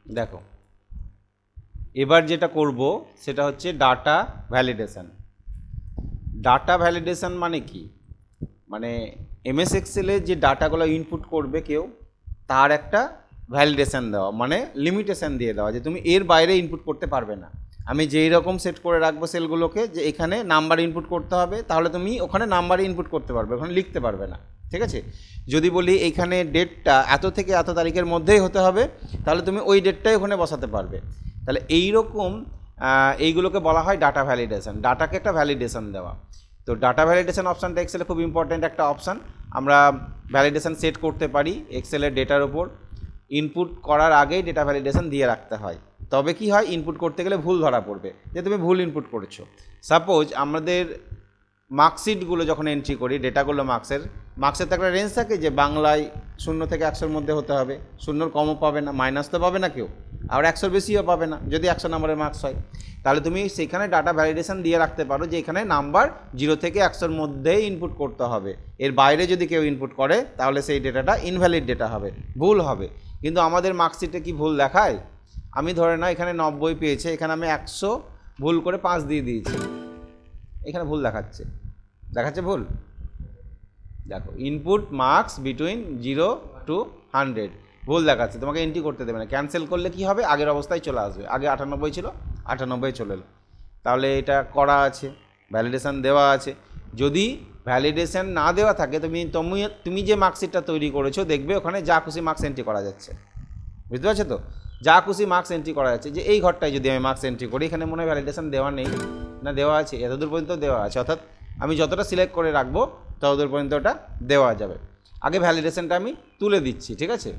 দেখো এবার যেটা করব সেটা হচ্ছে ডাটা ভ্যালিডেশন। ডাটা ভ্যালিডেশন মানে কি, মানে এমএস এক্সেলে যে ডাটাগুলো ইনপুট করবে কেউ, তার একটা ভ্যালিডেশন দেওয়া, মানে লিমিটেশন দিয়ে দেওয়া যে তুমি এর বাইরে ইনপুট করতে পারবে না। আমি যেই রকম সেট করে রাখবো সেলগুলোকে যে এখানে নাম্বার ইনপুট করতে হবে, তাহলে তুমি ওখানে নাম্বার ইনপুট করতে পারবে, ওখানে লিখতে পারবে না। ঠিক আছে, যদি বলি এইখানে ডেটটা এত থেকে এত তারিখের মধ্যেই হতে হবে, তাহলে তুমি ওই ডেটটাই ওখানে বসাতে পারবে। তাহলে এইরকম এইগুলোকে বলা হয় ডাটা ভ্যালিডেশন, ডাটাকে একটা ভ্যালিডেশন দেওয়া। তো ডাটা ভ্যালিডেশন অপশানটা এক্সেলে খুব ইম্পর্ট্যান্ট একটা অপশান। আমরা ভ্যালিডেশন সেট করতে পারি এক্সেলের ডেটার ওপর। ইনপুট করার আগেই ডেটা ভ্যালিডেশন দিয়ে রাখতে হয়, তবে কি হয় ইনপুট করতে গেলে ভুল ধরা পড়বে যে তুমি ভুল ইনপুট করেছো। সাপোজ আমাদের মার্কশিটগুলো যখন এন্ট্রি করি, ডেটাগুলো মার্কসের তো একটা রেঞ্জ থাকে যে বাংলায় 0 থেকে 100-র মধ্যে হতে হবে, 0-র কমও পাবে না, মাইনাস তো পাবে না কেউ, আর 100-র বেশিও পাবে না যদি 100 নম্বরের মার্কস হয়। তাহলে তুমি সেখানে ডাটা ভ্যালিডেশন দিয়ে রাখতে পারো যে এখানে নাম্বার 0 থেকে 100-র মধ্যেই ইনপুট করতে হবে, এর বাইরে যদি কেউ ইনপুট করে তাহলে সেই ডেটাটা ইনভ্যালিড ডেটা হবে, ভুল হবে। কিন্তু আমাদের মার্কশিটে কি ভুল দেখায়? আমি ধরে না এখানে 90 পেয়েছে, এখানে আমি 100 ভুল করে 5 দিয়ে দিয়েছি, এখানে ভুল দেখাচ্ছে ভুল। দেখো ইনপুট মার্কস বিটুইন 0 to 100 ভুল দেখাচ্ছে, তোমাকে এন্ট্রি করতে দেবে না। ক্যান্সেল করলে কি হবে, আগের অবস্থায় চলে আসবে, আগে 98 ছিল 98 চলে এলো। তাহলে এটা করা আছে, ভ্যালিডেশন দেওয়া আছে। যদি ভ্যালিডেশন না দেওয়া থাকে তুমি যে মার্কশিটটা তৈরি করেছো দেখবে ওখানে যা খুশি মার্কস এন্ট্রি করা যাচ্ছে, বুঝতে পারছো তো? যা খুশি মার্কস এন্ট্রি করা যাচ্ছে, যে এই ঘরটায় যদি আমি মার্কস এন্ট্রি করি এখানে মনে হয় ভ্যালিডেশন দেওয়া নেই, না দেওয়া আছে, এতদূর পর্যন্ত দেওয়া আছে, অর্থাৎ আমি যতটা সিলেক্ট করে রাখবো ততদূর পর্যন্ত ওটা দেওয়া যাবে। আগে ভ্যালিডেশনটা আমি তুলে দিচ্ছি, ঠিক আছে?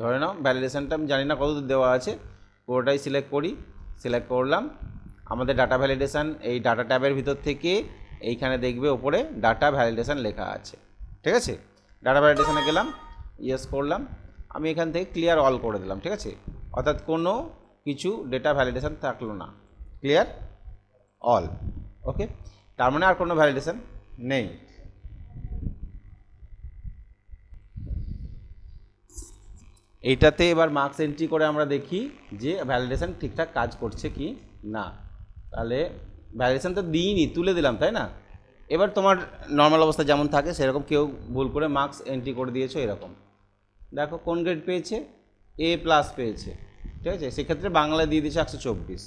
ধরে নাও ভ্যালিডেশনটা আমি জানি না কতদূর দেওয়া আছে, পুরোটাই সিলেক্ট করলাম। আমাদের ডাটা ভ্যালিডেশন এই ডাটা ট্যাবের ভিতর থেকে এইখানে দেখবে ওপরে ডাটা ভ্যালিডেশন লেখা আছে, ঠিক আছে? ডাটা ভ্যালিডেশনে গেলাম, ইয়েস করলাম, আমি এখান থেকে ক্লিয়ার অল করে দিলাম, ঠিক আছে? অর্থাৎ কোনো কিছু ডেটা ভ্যালিডেশন থাকলো না, ক্লিয়ার অল, ওকে। তার মানে আর কোনো ভ্যালিডেশন নেই। এইটাতে এবার মার্কস এন্ট্রি করে আমরা দেখি যে ভ্যালিডেশন ঠিকঠাক কাজ করছে কি না। তাহলে ভ্যালিডেশন তো দিইনি, তুলে দিলাম, তাই না? এবার তোমার নর্মাল অবস্থা যেমন থাকে সেরকম কেউ ভুল করে মার্কস এন্ট্রি করে দিয়েছো এরকম, দেখো কোন গ্রেড পেয়েছে, A+ পেয়েছে, ঠিক আছে? সেক্ষেত্রে বাংলায় দিয়ে দিয়েছে 124,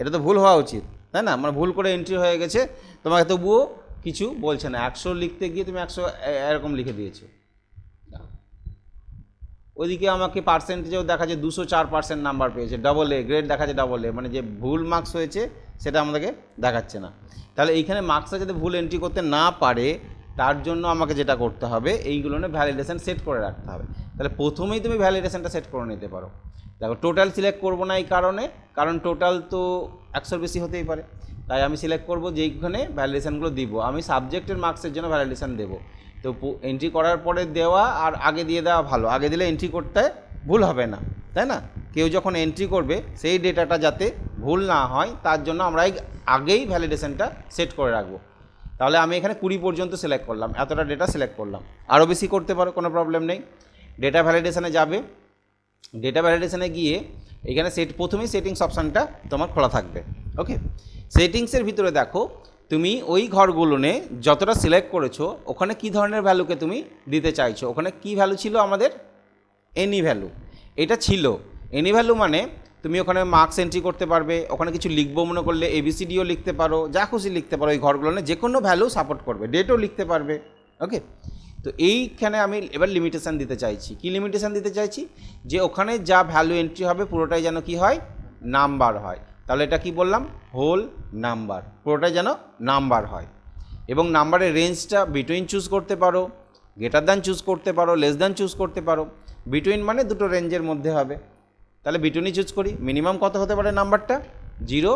এটা তো ভুল হওয়া উচিত, তাই না? মানে ভুল করে এন্ট্রি হয়ে গেছে, তোমাকে তবুও কিছু বলছে না, 100 লিখতে গিয়ে তুমি 100 এরকম লিখে দিয়েছো। ওইদিকে আমাকে পার্সেন্টেজেও দেখা যায় 204% নাম্বার পেয়েছে, AA গ্রেড দেখাচ্ছে, AA মানে যে ভুল মার্কস হয়েছে সেটা আমাদেরকে দেখাচ্ছে না। তাহলে এইখানে মার্কসটা যাতে ভুল এন্ট্রি করতে না পারে তার জন্য আমাকে যেটা করতে হবে এইগুলো নিয়ে ভ্যালিডেশন সেট করে রাখতে হবে। তাহলে প্রথমেই তুমি ভ্যালিডেশনটা সেট করে নিতে পারো। দেখো টোটাল সিলেক্ট করবো না এই কারণ টোটাল তো 100-র বেশি হতেই পারে, তাই আমি সিলেক্ট করবো যেইখানে ভ্যালিডেশনগুলো দিব। আমি সাবজেক্টের মার্কসের জন্য ভ্যালিডেশন দেবো, তো এন্ট্রি করার পরে দেওয়া আর আগে দিয়ে দেওয়া ভালো, আগে দিলে এন্ট্রি করতে ভুল হবে না, তাই না? কেউ যখন এন্ট্রি করবে সেই ডেটাটা যাতে ভুল না হয় তার জন্য আমরা আগেই ভ্যালিডেশনটা সেট করে রাখবো। তাহলে আমি এখানে 20 পর্যন্ত সিলেক্ট করলাম, এতটা ডেটা সিলেক্ট করলাম, আরও বেশি করতে পারো, কোনো প্রবলেম নেই। ডেটা ভ্যালিডেশনে যাবে, ডেটা ভ্যালিডেশনে গিয়ে এখানে প্রথমেই সেটিংস অপশানটা তোমার খোলা থাকবে, ওকে। সেটিংসের ভিতরে দেখো তুমি ওই ঘরগুলোনে যতটা সিলেক্ট করেছো ওখানে কি ধরনের ভ্যালুকে তুমি দিতে চাইছো। ওখানে কি ভ্যালু ছিল আমাদের, এনি ভ্যালু, এটা ছিল এনি ভ্যালু, মানে তুমি ওখানে মার্কস এন্ট্রি করতে পারবে, ওখানে কিছু লিখবো মনে করলে ABCDও লিখতে পারো, যা খুশি লিখতে পারো, এই ঘরগুলোনে যে কোনো ভ্যালু সাপোর্ট করবে, ডেটও লিখতে পারবে, ওকে। তো এইখানে আমি এবার লিমিটেশান দিতে চাইছি। কি লিমিটেশান দিতে চাইছি, যে ওখানে যা ভ্যালু এন্ট্রি হবে পুরোটাই যেন কি হয়, নাম্বার হয়। তাহলে এটা কি বললাম, হোল নাম্বার, পুরোটাই যেন নাম্বার হয়। এবং নাম্বারের রেঞ্জটা বিটুইন চুজ করতে পারো, গ্রেটার দ্যান চুজ করতে পারো, লেস দ্যান চুজ করতে পারো। বিটুইন মানে দুটো রেঞ্জের মধ্যে হবে, তাহলে বিটুইনই চুজ করি। মিনিমাম কত হতে পারে নাম্বারটা, 0,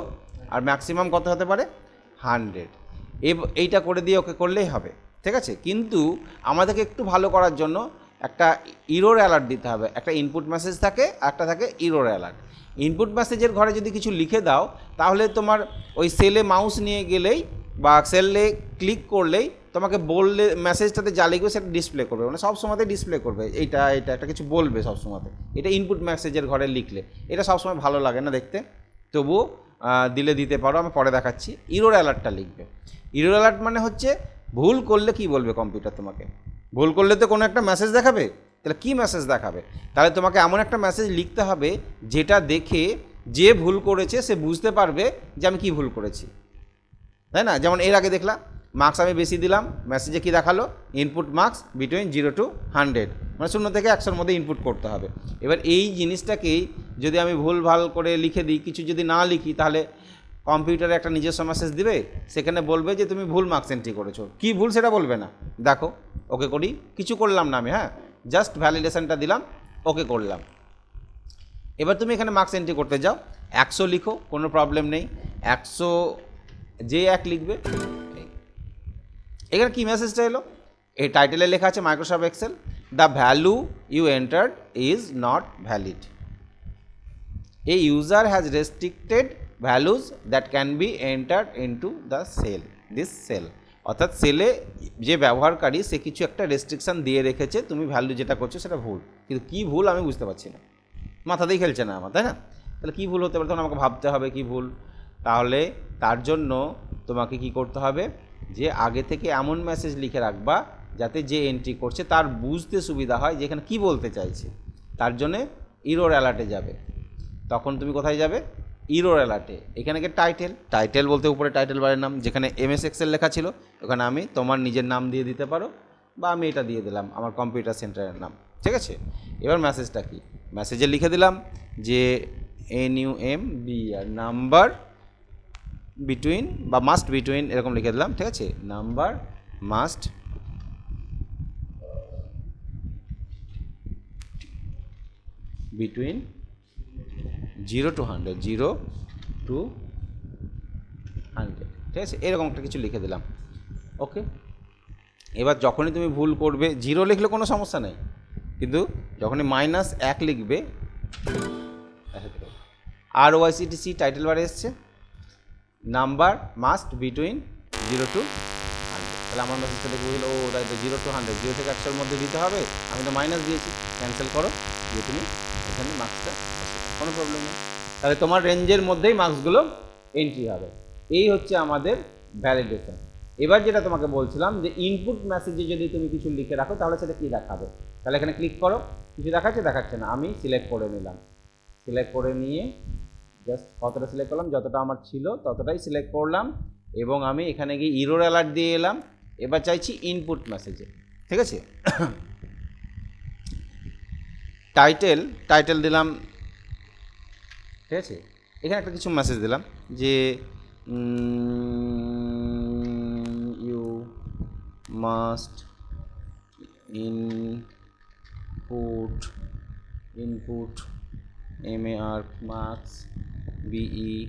আর ম্যাক্সিমাম কত হতে পারে, 100। এইটা করে দিয়ে ওকে করলেই হবে, ঠিক আছে? কিন্তু আমাদেরকে একটু ভালো করার জন্য একটা ইরর অ্যালার্ট দিতে হবে। একটা ইনপুট মেসেজ থাকে, একটা থাকে ইরর অ্যালার্ট। ইনপুট মেসেজের ঘরে যদি কিছু লিখে দাও তাহলে তোমার ওই সেলে মাউস নিয়ে গেলেই বা সেলে ক্লিক করলেই তোমাকে বললে মেসেজটাতে যা লিখবে সেটা ডিসপ্লে করবে, মানে সব সময়তে ডিসপ্লে করবে, এইটা একটা কিছু বলবে সব সময়তে। এটা ইনপুট মেসেজের ঘরে লিখলে এটা সবসময় ভালো লাগে না দেখতে, তবুও দিলে দিতে পারো, আমি পরে দেখাচ্ছি। ইরর অ্যালার্টটা লিখবে। ইরর অ্যালার্ট মানে হচ্ছে ভুল করলে কি বলবে কম্পিউটার তোমাকে, ভুল করলে তো কোনো একটা মেসেজ দেখাবে, তাহলে কী মেসেজ দেখাবে, তাহলে তোমাকে এমন একটা মেসেজ লিখতে হবে যেটা দেখে যে ভুল করেছে সে বুঝতে পারবে যে আমি কী ভুল করেছি, তাই না? যেমন এর আগে দেখলাম মার্কস আমি বেশি দিলাম, মেসেজে কী দেখালো, ইনপুট মার্কস বিটুইন 0 to 100, মানে 0 থেকে 100-র মধ্যে ইনপুট করতে হবে। এবার এই জিনিসটাকেই যদি আমি ভুল ভাল করে লিখে দিই, কিছু যদি না লিখি, তাহলে কম্পিউটারে একটা নিজস্ব মেসেজ দিবে, সেখানে বলবে যে তুমি ভুল মার্কস এন্ট্রি করেছো, কী ভুল সেটা বলবে না। দেখো ওকে করি, কিছু করলাম না আমি, হ্যাঁ জাস্ট ভ্যালিডেশনটা দিলাম, ওকে করলাম। এবার তুমি এখানে মার্কস এন্ট্রি করতে যাও, 100 লিখো, কোনো প্রবলেম নেই, 100 যে 1 লিখবে। এখানে কী মেসেজটা এলো, এই টাইটেলে লেখা আছে Microsoft Excel, the value you entered is not valid, a user has restricted values that can be entered into the cell, this cell. অর্থাৎ সেলে যে ব্যবহারকারী সে কিছু একটা রেস্ট্রিকশান দিয়ে রেখেছে, তুমি ভ্যালু যেটা করছো সেটা ভুল, কিন্তু কী ভুল আমি বুঝতে পারছি না, মাথাতেই খেলছে না আমার, তাই না? তাহলে কী ভুল হতে পারে, তখন আমাকে ভাবতে হবে কী ভুল। তাহলে তার জন্য তোমাকে কি করতে হবে, যে আগে থেকে এমন মেসেজ লিখে রাখবা যাতে যে এন্ট্রি করছে তার বুঝতে সুবিধা হয় যে এখানে কী বলতে চাইছে। তার জন্যে ইরর অ্যালার্টে যাবে। তখন তুমি কোথায় যাবে, ইরর অ্যালার্টে। এখানে কি টাইটেল বলতে উপরে টাইটেল বারের নাম, যেখানে এমএস এক্সেল লেখা ছিল ওখানে আমি তোমার নিজের নাম দিয়ে দিতে পারো, বা আমি এটা দিয়ে দিলাম আমার কম্পিউটার সেন্টারের নাম, ঠিক আছে? এবার মেসেজটা কি, মেসেজে লিখে দিলাম যে NUMBR নাম্বার বিটুইন বা মাস্ট বিটুইন এরকম লিখে দিলাম, ঠিক আছে? Number must between 0 to 100, 0 to 100, ঠিক আছে? এরকম একটা কিছু লিখে দিলাম, ওকে। এবার যখনই তুমি ভুল করবে, 0 লিখলে কোনো সমস্যা নেই, কিন্তু যখনই -1 লিখবে, ROICTC টাইটেল বারে এসছে, নাম্বার মাস্ট বিটুইন 0 to 100, তাহলে আমার মেসেজটা দেখে বুঝলো, ও তাই তো 0 to 100, 0 থেকে 100-র মধ্যে দিতে হবে, আমি তো মাইনাস দিয়েছি, ক্যান্সেল করো, দিয়ে তুমি এখানে মার্কসটা, কোনো প্রবলেম নেই, তাহলে তোমার রেঞ্জের মধ্যেই মার্কসগুলো এন্ট্রি হবে। এই হচ্ছে আমাদের ভ্যালিডেশন। এবার যেটা তোমাকে বলছিলাম যে ইনপুট মেসেজে যদি তুমি কিছু লিখে রাখো তাহলে সেটা কী দেখাবে, তাহলে এখানে ক্লিক করো, কিছু দেখাচ্ছে না, আমি সিলেক্ট করে নিলাম, সিলেক্ট করে নিয়ে জাস্ট কতটা সিলেক্ট করলাম, যতটা আমার ছিল ততটাই সিলেক্ট করলাম, এবং আমি এখানে গিয়ে ইরর অ্যালার্ট দিয়ে এলাম। এবার চাইছি ইনপুট মেসেজে, ঠিক আছে? টাইটেল দিলাম, ঠিক আছে? এখানে একটা কিছু মেসেজ দিলাম যে you must input MAR marks BETWEEN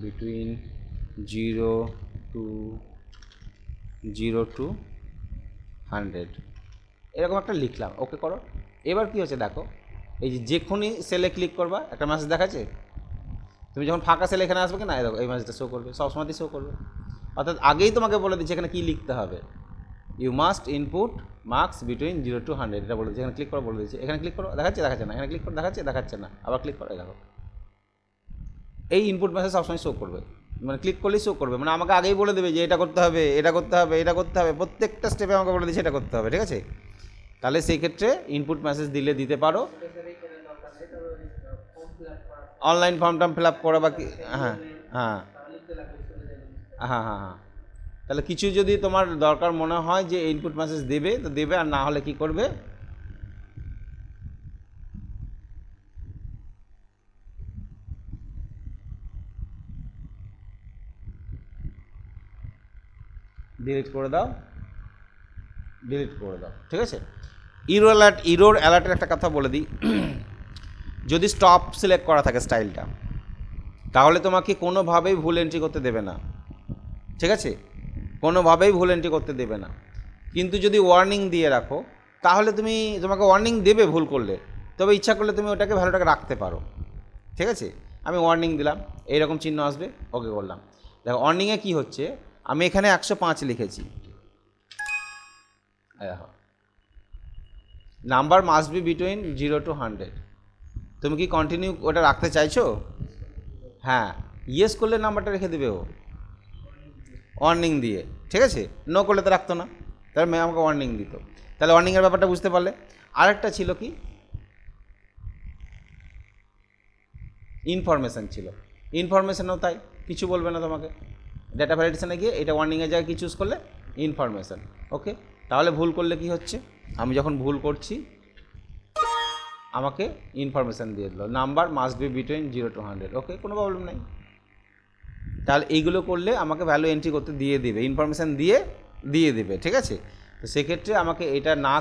between 0 to 100, এরকম একটা লিখলাম, ওকে করো। এবার কী হচ্ছে দেখো, এই যেখানেই সেলে ক্লিক করবা একটা মেসেজ দেখাচ্ছে, তুমি যখন ফাঁকা সেলে এখানে আসবে কি না, দেখো এই মেসেজটা শো করবে, সবসময়তেই শো করবে। অর্থাৎ আগেই তোমাকে বলে দিচ্ছে এখানে কী লিখতে হবে, you must input marks between 0 to 100, এটা বলে দিচ্ছে, এখানে ক্লিক করো বলে দিচ্ছে, এখানে ক্লিক করো দেখাচ্ছে না, এখানে ক্লিক করো দেখাচ্ছে না, আবার ক্লিক করো, দেখো এই ইনপুট মেসেজ সবসময় শো করবে, মানে ক্লিক করলেই শো করবে, মানে আমাকে আগেই বলে দেবে যে এটা করতে হবে, প্রত্যেকটা স্টেপে আমাকে বলে দিচ্ছে এটা করতে হবে, ঠিক আছে? তাহলে সেই ক্ষেত্রে ইনপুট মেসেজ দিতে পারো, অনলাইন ফর্ম ফিল আপ করা বা হ্যাঁ, তাহলে কিছু যদি তোমার দরকার মনে হয় যে ইনপুট মেসেজ দেবে তো দেবে, আর না হলে কি করবে, ডিলিট করে দাও, ঠিক আছে? ইরর অ্যালার্টের একটা কথা বলে দিই, যদি স্টপ সিলেক্ট করা থাকে স্টাইলটা, তাহলে তোমাকে কোনোভাবেই ভুল এন্ট্রি করতে দেবে না, ঠিক আছে? কোনোভাবেই ভুল এন্ট্রি করতে দেবে না। কিন্তু যদি ওয়ার্নিং দিয়ে রাখো তাহলে তোমাকে ওয়ার্নিং দেবে ভুল করলে, তবে ইচ্ছা করলে তুমি ওটাকে ভ্যালুটাকে রাখতে পারো, ঠিক আছে? আমি ওয়ার্নিং দিলাম, এইরকম চিহ্ন আসবে, ওকে করলাম। দেখো ওয়ার্নিংয়ে কী হচ্ছে, আমি এখানে 105 লিখেছি, number must be between 0 to 100। তুমি কি কন্টিনিউ ওটা রাখতে চাইছো? হ্যাঁ, ইয়েস করলে নাম্বারটা রেখে দেবে ও ওয়ার্নিং দিয়ে, ঠিক আছে। নো করলে তো রাখতো না, তাহলে ম্যাম আমাকে ওয়ার্নিং দিত। তাহলে ওয়ার্নিংয়ের ব্যাপারটা বুঝতে পারলে। আরেকটা ছিল কি, ইনফরমেশান ছিল। ইনফরমেশানও তাই, কিছু বলবে না তোমাকে। ডেটা ভ্যালিডেশনে গিয়ে এটা ওয়ার্নিংয়ের জায়গায় কি চুজ করলে? ইনফরমেশান। ওকে, তাহলে ভুল করলে কি হচ্ছে, আমি যখন ভুল করছি আমাকে ইনফরমেশান দিয়ে দিল, number must be between 0 to 100। ওকে, কোনো প্রবলেম নেই। তাহলে এইগুলো করলে আমাকে ভ্যালু এন্ট্রি করতে দিয়ে দেবে, ইনফরমেশান দিয়ে দেবে, ঠিক আছে। তো সেক্ষেত্রে আমাকে এটা না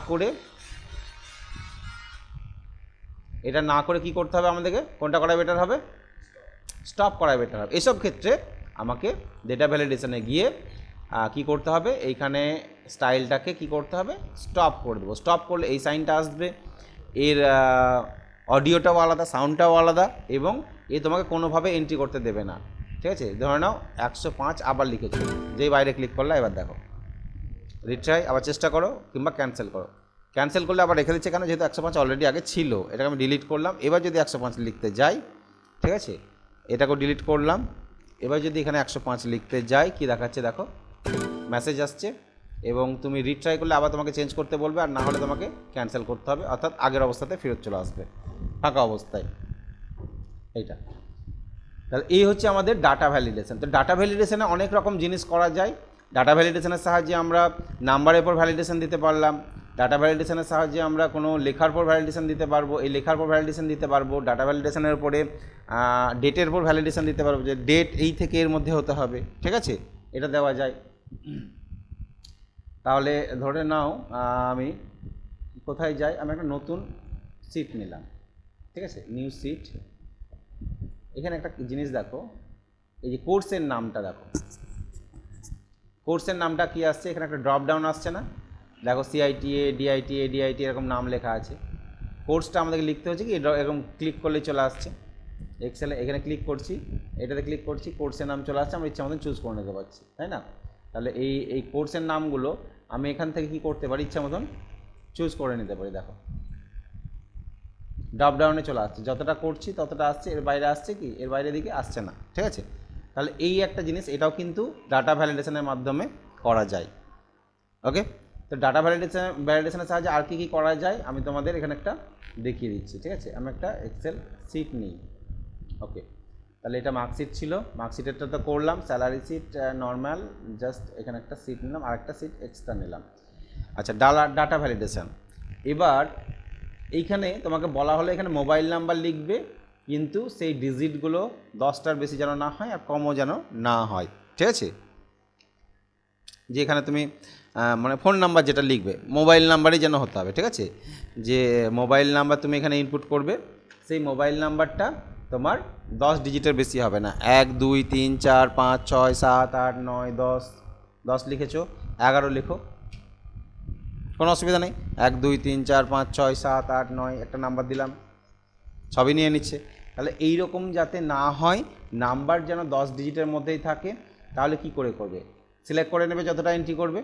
করে কি করতে হবে আমাদেরকে? কোনটা করা বেটার হবে? স্টপ করা বেটার হবে। এসব ক্ষেত্রে আমাকে ডেটা ভ্যালিডেশনে গিয়ে কি করতে হবে, এইখানে স্টাইলটাকে কি করতে হবে? স্টপ করে দেবো। স্টপ করলে এই সাইনটা আসবে, এর অডিওটাও আলাদা, সাউন্ডটাও আলাদা, এবং এ তোমাকে কোনোভাবে এন্ট্রি করতে দেবে না, ঠিক আছে। ধরে নাও 105 আবার লিখেছো, যেই বাইরে ক্লিক করলে এবার দেখো, রিট্রাই, আবার চেষ্টা করো, কিংবা ক্যান্সেল করো। ক্যান্সেল করলে আবার রেখে দিচ্ছে কেন? যেহেতু 105 অলরেডি আগে ছিল, এটাকে আমি ডিলিট করলাম। এবার যদি 105 লিখতে যাই, ঠিক আছে, এটাকেও ডিলিট করলাম। এবার যদি এখানে 105 লিখতে যাই, কি দেখাচ্ছে দেখো, মেসেজ আসছে, এবং তুমি রিট্রাই করলে আবার তোমাকে চেঞ্জ করতে বলবে, আর না হলে তোমাকে ক্যান্সেল করতে হবে, অর্থাৎ আগের অবস্থাতে ফেরত চলে আসবে ফাঁকা অবস্থায়। এইটা তাহলে এই হচ্ছে আমাদের ডাটা ভ্যালিডেশন। তো ডাটা ভ্যালিডেশনে অনেক রকম জিনিস করা যায়। ডাটা ভ্যালিডেশনের সাহায্যে আমরা নাম্বারের পর ভ্যালিডেশন দিতে পারলাম। ডাটা ভ্যালিডেশনের সাহায্যে আমরা কোনো লেখার পর ভ্যালিডেশন দিতে পারবো, এই লেখার পর ভ্যালিডেশন দিতে পারবো। ডাটা ভ্যালিডেশনের উপরে ডেটের পর ভ্যালিডেশন দিতে পারবো, যে ডেট এই থেকে এর মধ্যে হতে হবে, ঠিক আছে, এটা দেওয়া যায়। তাহলে ধরে নাও আমি কোথায় যাই, আমি একটা নতুন সিট নিলাম, ঠিক আছে, নিউ সিট। এখানে একটা জিনিস দেখো, এই যে কোর্সের নামটা দেখো, কোর্সের নামটা কি আসছে, এখানে একটা ড্রপ ডাউন আসছে না, দেখো CITA, DITA, DIT এরকম নাম লেখা আছে। কোর্সটা আমাদেরকে লিখতে হচ্ছে কি, এরকম ক্লিক করলে চলে আসছে এক্সেলে। এখানে ক্লিক করছি, এটাতে ক্লিক করছি, কোর্সের নাম চলে আসছে, আমরা ইচ্ছা মতন চুজ করে নিতে পারছি, তাই না। তাহলে এই কোর্সের নামগুলো আমি এখান থেকে কি করতে পারি, ইচ্ছা মতন চুজ করে নিতে পারি। দেখো ড্রপ ডাউনে চলে আসছে, যতটা করছি ততটা আসছে, এর বাইরে আসছে কি, এর বাইরে দিকে আসছে না, ঠিক আছে। তাহলে এই একটা জিনিস, এটাও কিন্তু ডাটা ভ্যালিডেশনের মাধ্যমে করা যায়। ওকে, তো ডাটা ভ্যালিডেশনের সাহায্যে আর কি করা যায় আমি তোমাদের এখানে একটা দেখিয়ে দিচ্ছি, ঠিক আছে। আমি একটা এক্সেল শিট নিই। ওকে, তাহলে এটা মার্কশিট ছিল, মার্কশিটেরটা তো করলাম, স্যালারি শিট নর্মাল, জাস্ট এখানে একটা শিট নিলাম, আর একটা শিট এক্সট্রা নিলাম। আচ্ছা, ডাটা ভ্যালিডেশন। এবার এইখানে তোমাকে বলা হলো এখানে মোবাইল নাম্বার লিখবে, কিন্তু সেই ডিজিটগুলো 10টার বেশি যেন না হয়, আর কমও যেন না হয়, ঠিক আছে। যে এখানে তুমি মানে ফোন নাম্বার যেটা লিখবে, মোবাইল নাম্বারই যেন হতে হবে, ঠিক আছে। যে মোবাইল নাম্বার তুমি এখানে ইনপুট করবে, সেই মোবাইল নাম্বারটা তোমার 10 ডিজিটের বেশি হবে না। 1 2 3 4 5 6 7 8 9 10, 10 লিখেছো, 11 লিখো, কোনো অসুবিধা নেই। 1 2 3 4 5 6 7 8 9 একটা নাম্বার দিলাম, সবই নিয়ে নিচ্ছে। তাহলে এই রকম যাতে না হয়, নাম্বার যেন 10 ডিজিটের মধ্যেই থাকে, তাহলে কি করবে, সিলেক্ট করে নেবে, যতটা এন্ট্রি করবে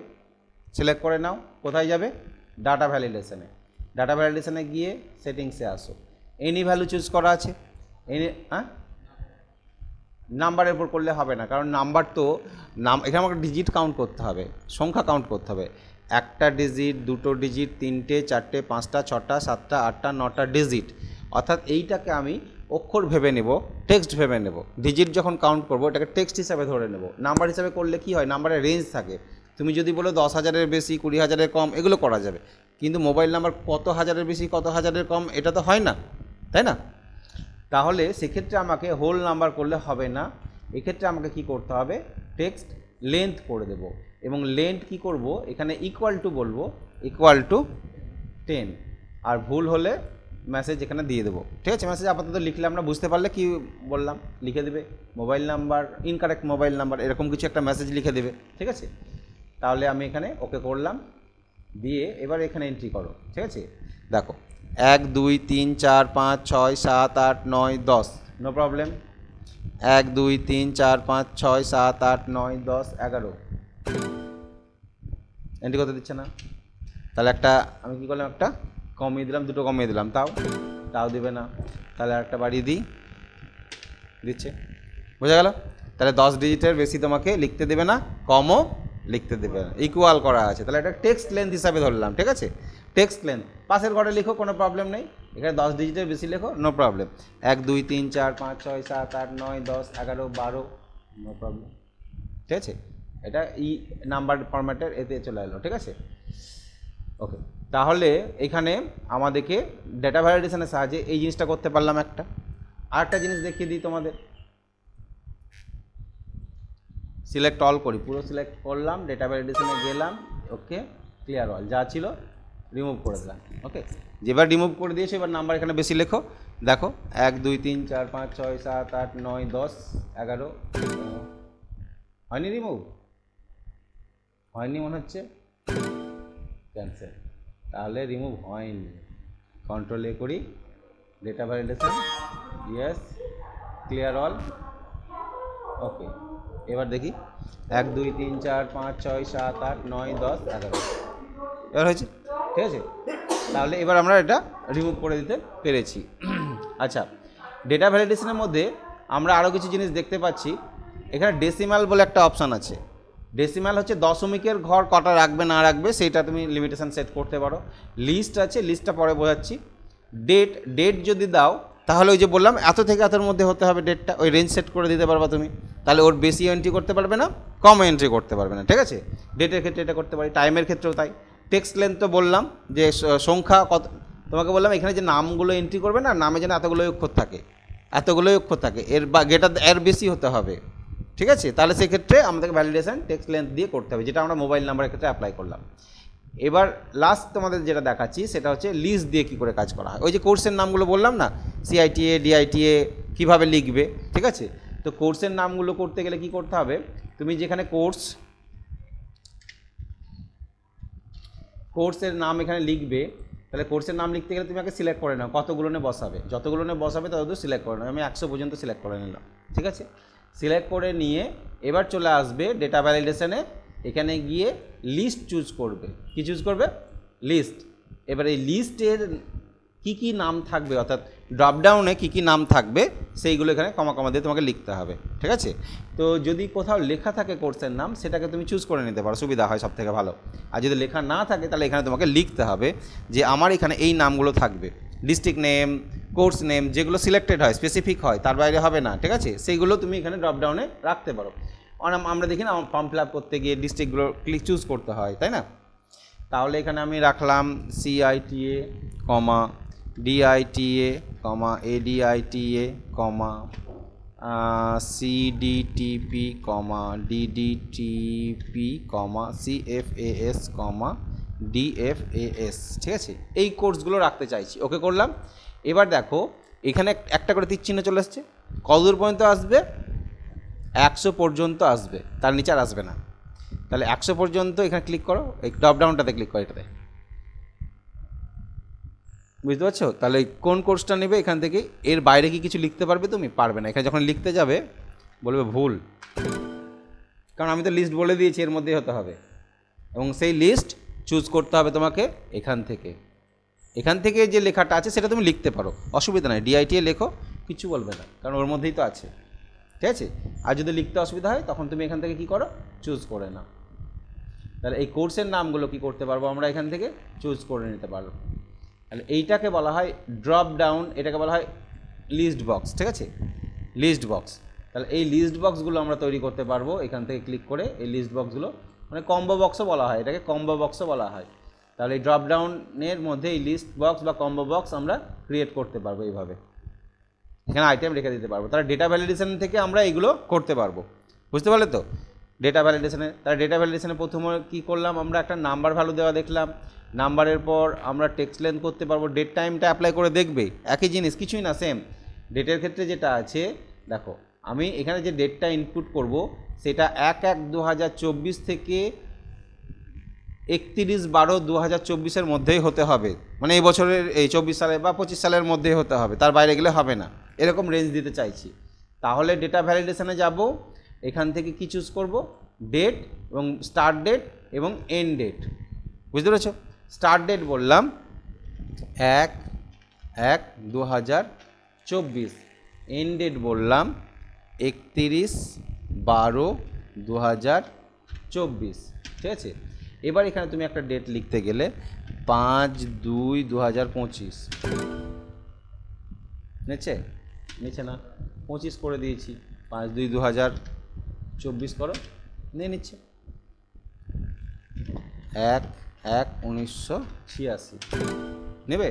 সিলেক্ট করে নাও। কোথায় যাবে? ডাটা ভ্যালিডেশনে। ডাটা ভ্যালিডেশনে গিয়ে সেটিংসে আসো, এনি ভ্যালু চুজ করা আছে। নাম্বারের উপর করলে হবে না, কারণ নাম্বার তো এখানে আমাকে ডিজিট কাউন্ট করতে হবে, সংখ্যা কাউন্ট করতে হবে। একটা ডিজিট, দুটো ডিজিট, 3টে 4টে 5টা 6টা 7টা 8টা 9টা ডিজিট, অর্থাৎ এইটাকে আমি অক্ষর ভেবে নেব, টেক্সট ভেবে নেব। ডিজিট যখন কাউন্ট করবো এটাকে টেক্সট হিসাবে ধরে নেব। নাম্বার হিসাবে করলে কি হয়, নাম্বারের রেঞ্জ থাকে। তুমি যদি বলো 10,000-এর বেশি, 20,000-এর কম, এগুলো করা যাবে, কিন্তু মোবাইল নাম্বার কত হাজারের বেশি কত হাজারের কম এটা তো হয় না, তাই না। তাহলে সেক্ষেত্রে আমাকে হোল নাম্বার করলে হবে না, এক্ষেত্রে আমাকে কি করতে হবে, টেক্সট লেন্থ করে দেব। এবং লেন্থ কি করব, এখানে ইকুয়াল টু বলবো, ইকুয়াল টু 10, আর ভুল হলে মেসেজ এখানে দিয়ে দেবো, ঠিক আছে। মেসেজ আপাতত লিখলে আমরা বুঝতে পারলে কি বললাম লিখে দেবে, mobile number incorrect mobile number, এরকম কিছু একটা মেসেজ লিখে দেবে, ঠিক আছে। তাহলে আমি এখানে ওকে করলাম, দিয়ে এবার এখানে এন্ট্রি করো, ঠিক আছে। দেখো 1 2 3 4 5 6 7 8 9 10, নো প্রবলেম। 1 2 3 4 5 6 7 8 9 10 11, এন্ট্রি করতে দিচ্ছে না। তাহলে একটা আমি কী করলাম, একটা কমিয়ে দিলাম, দুটো কমিয়ে দিলাম, তাও দেবে না। তাহলে একটা বাড়িয়ে দিচ্ছে, বোঝা গেল? তাহলে 10 ডিজিটের বেশি তোমাকে লিখতে দেবে না, কমও লিখতে দেবে না, ইকুয়াল করা আছে। তাহলে এটা টেক্সট লেন্থ হিসাবে ধরলাম, ঠিক আছে? টেক্সট লেন্থ পাশের ঘরে লিখো, কোনো প্রবলেম নেই। এখানে 10 ডিজিটের বেশি লেখো, নো প্রবলেম। 1 2 3 4 5 6 7 8 9 10 11 12, নো প্রবলেম, ঠিক আছে? এটা নাম্বার ফরম্যাটের এতে চলে এলো, ঠিক আছে? ওকে, তাহলে এখানে আমাদেরকে ডেটা ভ্যালিডেশনের সাহায্যে এই জিনিসটা করতে পারলাম। আরেকটা জিনিস দেখিয়ে দিই তোমাদের, সিলেক্ট অল করি, পুরো সিলেক্ট করলাম, ডেটা ভ্যালিডেশনে গেলাম, ওকে, ক্লিয়ার অল, যা ছিল রিমুভ করে দিলাম। ওকে, যেবার রিমুভ করে দিয়েছে এবার নাম্বার এখানে বেশি লেখো, দেখো 1 2 3 4 5 6 7 8 9 10 11, হয়নি রিমুভ, হয়নি মনে হচ্ছে, ক্যান্সেল, তাহলে রিমুভ হয়নি। কন্ট্রোল এ করি, data validation, yes, clear all, okay. এবার দেখি 1 2 3 4 5 6 7 8 9 10 11, এবার হয়েছে, ঠিক আছে? তাহলে এবার আমরা এটা রিমুভ করে দিতে পেরেছি। আচ্ছা, ডেটা ভ্যালিডেশনের মধ্যে আমরা আরও কিছু জিনিস দেখতে পাচ্ছি। এখানে ডেসিমাল বলে একটা অপশান আছে। ডেসিমাল হচ্ছে দশমিকের ঘর কটা রাখবে না রাখবে সেইটা তুমি লিমিটেশন সেট করতে পারো। লিস্ট আছে, লিস্টটা পরে বোঝাচ্ছি। ডেট যদি দাও তাহলে ওই যে বললাম এত থেকে এতর মধ্যে হতে হবে ডেটটা, ওই রেঞ্জ সেট করে দিতে পারবা তুমি। তাহলে ওর বেশি এন্ট্রি করতে পারবে না, কম এন্ট্রি করতে পারবে না, ঠিক আছে? ডেটের ক্ষেত্রে এটা করতে পারি, টাইমের ক্ষেত্রেও তাই। টেক্সট লেন্থ তো বললাম যে সংখ্যা কত, তোমাকে বললাম এখানে যে নামগুলো এন্ট্রি করবে না, নামে যেন এতগুলোই অক্ষর থাকে, এর বা এর বেশি হতে হবে, ঠিক আছে? তাহলে সেক্ষেত্রে আমাদেরকে ভ্যালিডেশন টেক্সট লেন্থ দিয়ে করতে হবে, যেটা আমরা মোবাইল নাম্বারের ক্ষেত্রে অ্যাপ্লাই করলাম। এবার লাস্ট তোমাদের যেটা দেখাচ্ছি সেটা হচ্ছে লিস্ট দিয়ে কী করে কাজ করা হয়। ওই যে কোর্সের নামগুলো বললাম না, CITA DITA কীভাবে লিখবে, ঠিক আছে? তো কোর্সের নামগুলো করতে গেলে কি করতে হবে, তুমি যেখানে কোর্সের নাম এখানে লিখবে, তাহলে কোর্সের নাম লিখতে গেলে তুমি আগে সিলেক্ট করে নাও কতগুলো বসাবে, যতগুলো বসাবে ততদূর সিলেক্ট করে নাও। আমি 100 পর্যন্ত সিলেক্ট করে নিলাম, ঠিক আছে? সিলেক্ট করে নিয়ে এবার চলে আসবে ডেটা ভ্যালিডেশনে, এখানে গিয়ে লিস্ট চুজ করবে। কি চুজ করবে? লিস্ট। এবার এই লিস্টের কি নাম থাকবে, অর্থাৎ ড্রপডাউনে কি নাম থাকবে সেইগুলো এখানে কমা দিয়ে তোমাকে লিখতে হবে, ঠিক আছে? তো যদি কোথাও লেখা থাকে কোর্সের নাম, সেটাকে তুমি চুজ করে নিতে পারো, সুবিধা হয়, সবথেকে ভালো। আর যদি লেখা না থাকে তাহলে এখানে তোমাকে লিখতে হবে যে আমার এখানে এই নামগুলো থাকবে, ডিস্ট্রিক্ট নেম, কোর্স নেম, যেগুলো সিলেক্টেড হয়, স্পেসিফিক হয়, তার বাইরে হবে না, ঠিক আছে? সেইগুলো তুমি এখানে ড্রপডাউনে রাখতে পারো। আমরা দেখি না ফর্ম ফিল আপ করতে গিয়ে ডিস্ট্রিক্টগুলো চুজ করতে হয়, তাই না? তাহলে এখানে আমি রাখলাম CITA, DITA, ADITA, CDTP, DDTP, CFAS, DFAS, ঠিক আছে? এই কোর্সগুলো রাখতে চাইছি, ওকে করলাম। এবার দেখো এখানে একটা করে তীর চিহ্ন চলে আসছে, কতদূর পর্যন্ত আসবে? 100 পর্যন্ত আসবে, তার নিচে আর আসবে না। তাহলে 100 পর্যন্ত এখানে ক্লিক করো, এই ড্রপডাউনটাতে ক্লিক করো, এটাতে, বুঝতে পারছো? তাহলে কোন কোর্সটা নেবে এখান থেকে, এর বাইরে কি কিছু লিখতে পারবে তুমি? পারবে না। এখানে যখন লিখতে যাবে বলবে ভুল, কারণ আমি তো লিস্ট বলে দিয়েছি এর মধ্যেই হতে হবে, এবং সেই লিস্ট চুজ করতে হবে তোমাকে এখান থেকে যে লেখাটা আছে সেটা তুমি লিখতে পারো, অসুবিধা নাই। DITA লেখো, কিছু বলবে না, কারণ ওর মধ্যেই তো আছে, ঠিক আছে? আর যদি লিখতে অসুবিধা হয় তখন তুমি এখান থেকে কী করো, চুজ করে নাও। তাহলে এই কোর্সের নামগুলো কি করতে পারবো আমরা এখান থেকে চুজ করে নিতে পারবো। তাহলে এইটাকে বলা হয় ড্রপ ডাউন, এটাকে বলা হয় লিস্ট বক্স, ঠিক আছে? List box. তাহলে এই লিস্ট বক্সগুলো আমরা তৈরি করতে পারবো এখান থেকে ক্লিক করে। এই লিস্ট বক্সগুলো মানে কম্বো বক্সও বলা হয়, এটাকে কম্বো বক্সও বলা হয়। তাহলে এই ড্রপ ডাউনের মধ্যে এই লিস্ট বক্স বা কম্বো বক্স আমরা ক্রিয়েট করতে পারবো এইভাবে, এখানে আইটেম রেখে দিতে পারবো। তাহলে ডেটা ভ্যালিডেশন থেকে আমরা এগুলো করতে পারবো, বুঝতে পারলে তো? ডেটা ভ্যালিডেশনে, তাহলে ডেটা ভ্যালিডেশনে প্রথমে কী করলাম, আমরা একটা নাম্বার ভ্যালু দেওয়া দেখলাম। নাম্বারের পর আমরা টেক্সট লেন্থ করতে পারবো, ডেট টাইমটা অ্যাপ্লাই করে দেখবে, একই জিনিস, কিছুই না, সেম। ডেটের ক্ষেত্রে যেটা আছে দেখো, আমি এখানে যে ডেটটা ইনপুট করব সেটা 1/1/2024 থেকে 31/12/2024 মধ্যেই হতে হবে, মানে এই বছরের এই 24 সালে বা 25 সালের মধ্যেই হতে হবে, তার বাইরে গেলে হবে না, এরকম রেঞ্জ দিতে চাইছি। তাহলে ডেটা ভ্যালিডেশনে যাব, এখান থেকে কি চুজ করব, ডেট এবং স্টার্ট ডেট এবং এন্ড ডেট, বুঝতে পেরেছ? স্টার্ট ডেট বললাম 1/1/2024, এন্ড ডেট বললাম 31/12/2024, ঠিক আছে? এবার এখানে তুমি একটা ডেট লিখতে গেলে 5/2/2025, নিচ্ছে নিচ্ছে না, 25 করে দিয়েছি, 5/2/2024 করো, নিয়ে নিচ্ছে 1/1/1986, নেবে?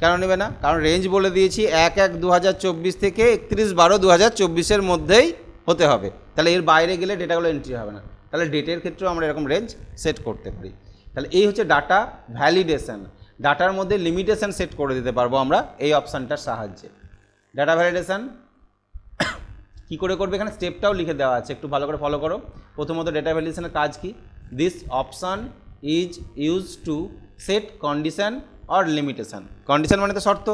কেন নেবে না? কারণ রেঞ্জ বলে দিয়েছি 1/1/2024 থেকে 31/12/2024 মধ্যেই হতে হবে, তাহলে এর বাইরে গেলে ডেটাগুলো এন্ট্রি হবে না। তাহলে ডেটের ক্ষেত্রেও আমরা এরকম রেঞ্জ সেট করতে পারি। তাহলে এই হচ্ছে ডাটা ভ্যালিডেশন। ডাটার মধ্যে লিমিটেশন সেট করে দিতে পারবো আমরা এই অপশানটার সাহায্যে। ডাটা ভ্যালিডেশন কী করে করবে, এখানে স্টেপটাও লিখে দেওয়া আছে, একটু ভালো করে ফলো করো। প্রথমত ডেটা ভ্যালিডেশনের কাজ কি? This option is use to set condition or limitation. Condition মানে তো শর্ত,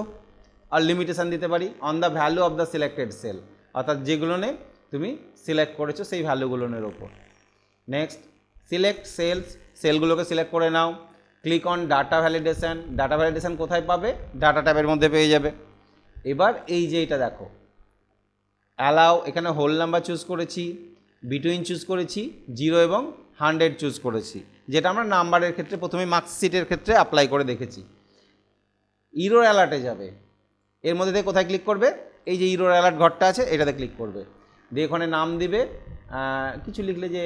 আর লিমিটেশন দিতে পারি on the value of the selected cell, অর্থাৎ যেগুলো নে তুমি সিলেক্ট করেছো সেই ভ্যালুগুলোর ওপর। নেক্সট সিলেক্ট সেলস, সেলগুলোকে সিলেক্ট করে নাও। Click on data validation, data validation কোথায় পাবে? ডাটা ট্যাবের মধ্যে পেয়ে যাবে। এবার এই যে এটা দেখো, অ্যালাউ, এখানে হোল নাম্বার চুজ করেছি, বিটুইন চুজ করেছি, 0 এবং 100 চুজ করেছি, যেটা আমরা নাম্বারের ক্ষেত্রে প্রথমে মার্কশিটের ক্ষেত্রে অ্যাপ্লাই করে দেখেছি। ইরোর অ্যালার্টে যাবে, এর মধ্যে থেকে কোথায় ক্লিক করবে? এই যে ইরোর অ্যালার্ট ঘরটা আছে এটাতে ক্লিক করবে, দিয়ে ওখানে নাম দিবে, কিছু লিখলে যে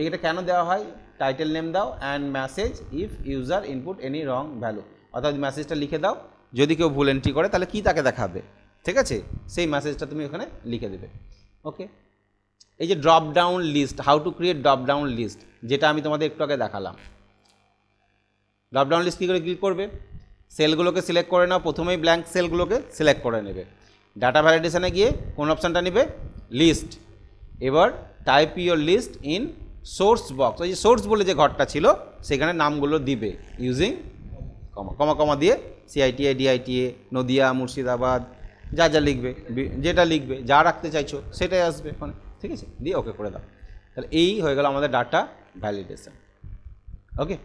এটা কেন দেওয়া হয়, টাইটেল নেম দাও, and message if user input any wrong value, অর্থাৎ মেসেজটা লিখে দাও, যদি কেউ ভুল এন্ট্রি করে তাহলে কী তাকে দেখাবে, ঠিক আছে? সেই মেসেজটা তুমি ওখানে লিখে দেবে। ওকে, এই যে drop down list, how to create drop down list, যেটা আমি তোমাদের একটু আগে দেখালাম। ড্রপ ডাউন লিস্ট কী করে ক্লিক করবে? সেলগুলোকে সিলেক্ট করে নাও, প্রথমেই ব্ল্যাঙ্ক সেলগুলোকে সিলেক্ট করে নেবে। ডাটা ভ্যালিডেশনে গিয়ে কোন অপশানটা নেবে? লিস্ট। এবার type your list in source box, ওই যে সোর্স বলে যে ঘরটা ছিল সেখানে নামগুলো দিবে ইউজিং কমা, কমা কমা দিয়ে CITA DITA নদিয়া মুর্শিদাবাদ যা যা লিখবে, যেটা লিখবে যা রাখতে চাইছো সেটাই আসবে ওখানে, ঠিক আছে? দিয়ে ওকে করে দাও। তাহলে এই হয়ে গেল আমাদের ডাটা ভ্যালিডেশন। ওকে।